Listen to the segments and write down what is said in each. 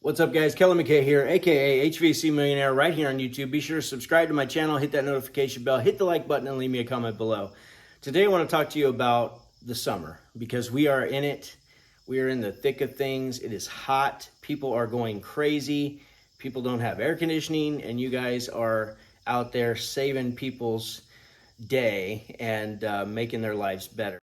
What's up, guys? Kelly McKay here, aka HVAC Millionaire, right here on YouTube. Be sure to subscribe to my channel, hit that notification bell, hit the like button, and leave me a comment below. Today I want to talk to you about the summer because we are in it. We are in the thick of things. It is hot. People are going crazy. People don't have air conditioning, and you guys are out there saving people's day and making their lives better.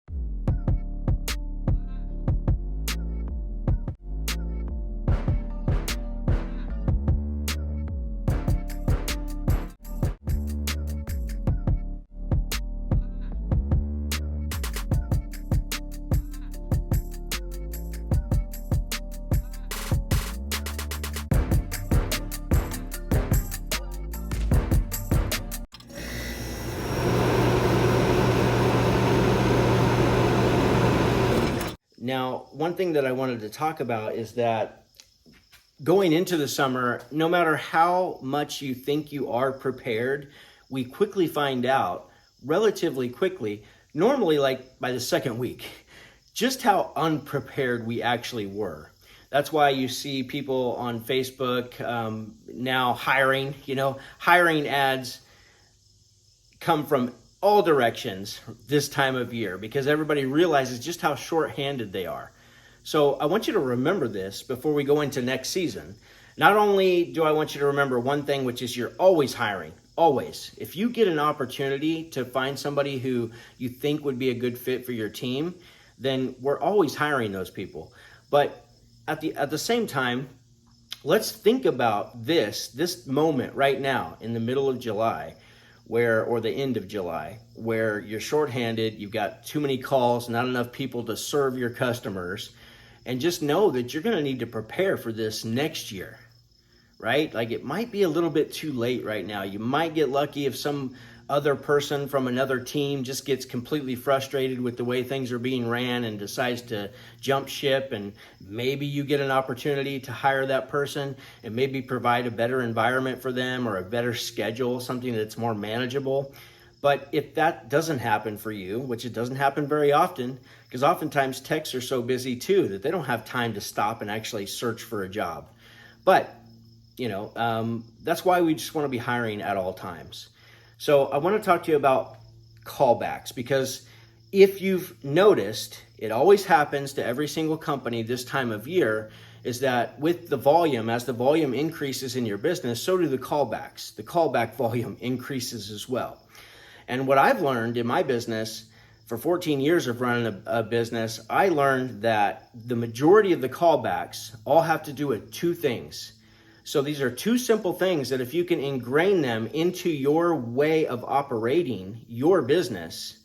Now, one thing that I wanted to talk about is that going into the summer, no matter how much you think you are prepared, we quickly find out, relatively quickly, normally like by the second week, just how unprepared we actually were. That's why you see people on Facebook now hiring ads come from all directions this time of year because everybody realizes just how short-handed they are. So I want you to remember this before we go into next season. Not only do I want you to remember one thing, which is you're always hiring, always. If you get an opportunity to find somebody who you think would be a good fit for your team, then we're always hiring those people. But at the same time, let's think about this moment right now in the middle of July, or the end of July, where you're shorthanded, you've got too many calls, not enough people to serve your customers, and just know that you're gonna need to prepare for this next year, right? Like it might be a little bit too late right now. You might get lucky if some other person from another team just gets completely frustrated with the way things are being ran and decides to jump ship, and maybe you get an opportunity to hire that person and maybe provide a better environment for them or a better schedule, something that's more manageable. But if that doesn't happen for you, which it doesn't happen very often, because oftentimes techs are so busy too that they don't have time to stop and actually search for a job. But that's why we just want to be hiring at all times. So I want to talk to you about callbacks, because if you've noticed, it always happens to every single company this time of year, is that with the volume, as the volume increases in your business, so do the callbacks. The callback volume increases as well. And what I've learned in my business, for 14 years of running a business, I learned that the majority of the callbacks all have to do with two things. So these are two simple things that if you can ingrain them into your way of operating your business,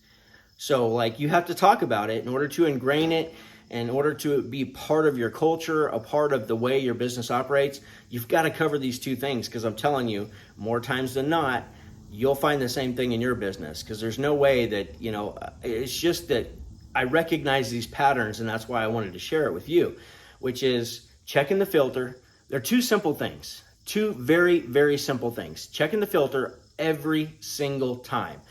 so like you have to talk about it in order to ingrain it, in order to be part of your culture, a part of the way your business operates, you've got to cover these two things, because I'm telling you, more times than not, you'll find the same thing in your business, because there's no way that, it's just that I recognize these patterns, and that's why I wanted to share it with you, which is checking the filter. They're two simple things, two very, very simple things. Checking the filter every single time.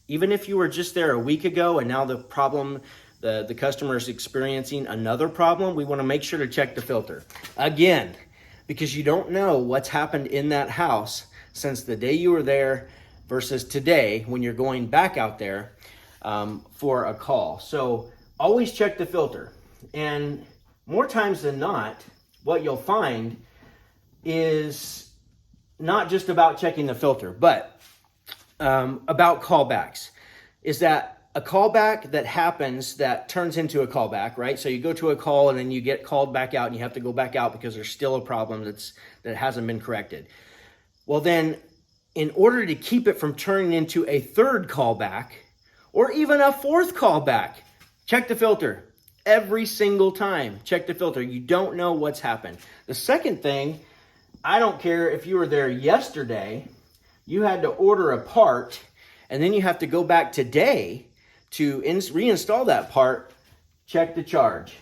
Even if you were just there a week ago and now the customer is experiencing another problem, we want to make sure to check the filter again, because you don't know what's happened in that house since the day you were there versus today when you're going back out there for a call. So always check the filter. And more times than not, what you'll find is not just about checking the filter, but about callbacks. Is that a callback that happens that turns into a callback, right? So you go to a call and then you get called back out and you have to go back out because there's still a problem that hasn't been corrected. Well then, in order to keep it from turning into a third callback or even a fourth callback, check the filter. Every single time, check the filter. You don't know what's happened. The second thing, I don't care if you were there yesterday, you had to order a part, and then you have to go back today to reinstall that part, check the charge.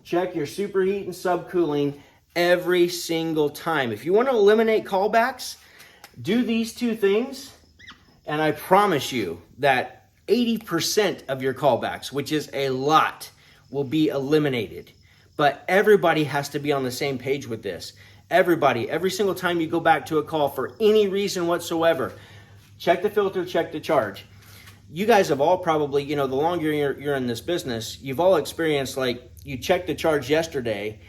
Check your superheat and subcooling every single time. If you want to eliminate callbacks, do these two things, and I promise you that 80% of your callbacks, which is a lot, will be eliminated But everybody has to be on the same page with this. Everybody, every single time you go back to a call for any reason whatsoever, check the filter, check the charge. You guys have all probably, you know, the longer you're in this business, you've all experienced, like, you checked the charge yesterday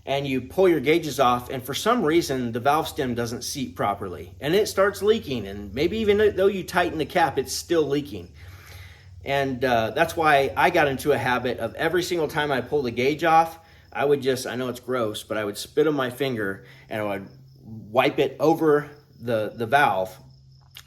and you pull your gauges off, and for some reason the valve stem doesn't seat properly and it starts leaking, and maybe even though you tighten the cap, it's still leaking. And that's why I got into a habit of every single time I pull the gauge off, I would just, I know it's gross, but I would spit on my finger and I would wipe it over the valve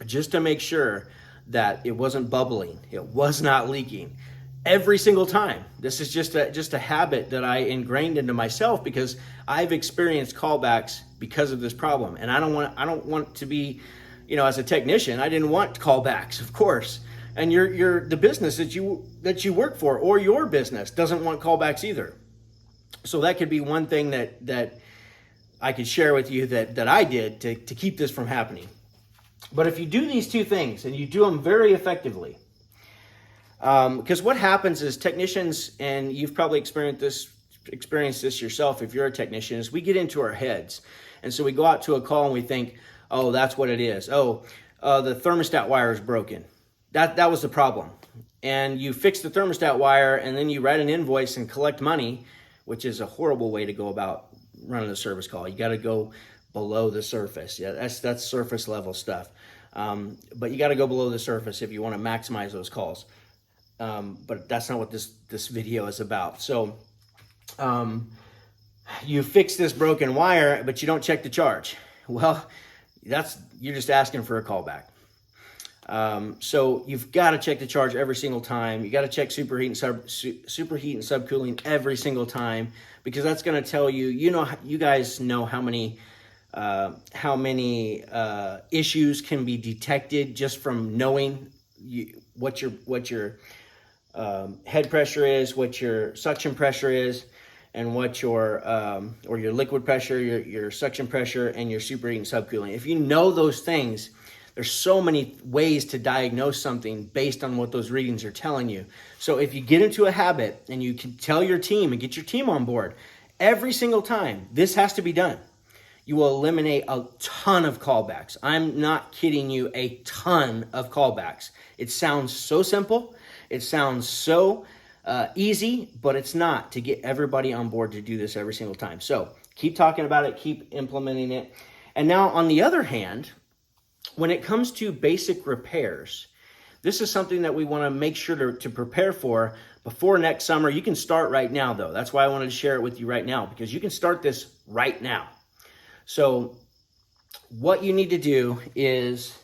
just to make sure that it wasn't bubbling, it was not leaking. Every single time. This is just a habit that I ingrained into myself because I've experienced callbacks because of this problem. And I don't want to be, you know, as a technician, I didn't want callbacks, of course. And the business that you work for, or your business, doesn't want callbacks either. So that could be one thing that I could share with you that I did to keep this from happening. But if you do these two things and you do them very effectively, because what happens is technicians, and you've probably experienced this yourself if you're a technician, is we get into our heads. And so we go out to a call and we think, oh, that's what it is. Oh, the thermostat wire is broken. That was the problem. And you fix the thermostat wire and then you write an invoice and collect money, which is a horrible way to go about running a service call. You got to go below the surface. Yeah, that's surface level stuff. But you got to go below the surface if you want to maximize those calls. But that's not what this video is about. So you fix this broken wire, but you don't check the charge. Well, you're just asking for a callback. So you've got to check the charge every single time. You got to check superheat and subcooling every single time, because that's going to tell you, you guys know how many issues can be detected just from knowing what your head pressure is, what your suction pressure is, and what your liquid pressure, your suction pressure, and your superheat and subcooling. If you know those things, there's so many ways to diagnose something based on what those readings are telling you. So if you get into a habit and you can tell your team and get your team on board, every single time this has to be done, you will eliminate a ton of callbacks. I'm not kidding you, a ton of callbacks. It sounds so simple. It sounds so easy, but it's not, to get everybody on board to do this every single time. So keep talking about it, keep implementing it. And now on the other hand, when it comes to basic repairs, this is something that we want to make sure to prepare for before next summer. You can start right now, though. That's why I wanted to share it with you right now, because you can start this right now. So what you need to do is,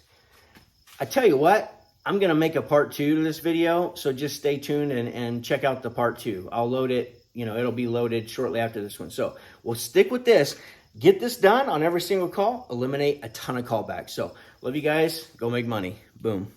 I tell you what, I'm going to make a part 2 to this video, so just stay tuned and check out the part 2. I'll load it, it'll be loaded shortly after this one. So we'll stick with this. Get this done on every single call, eliminate a ton of callbacks. So love you guys. Go make money. Boom.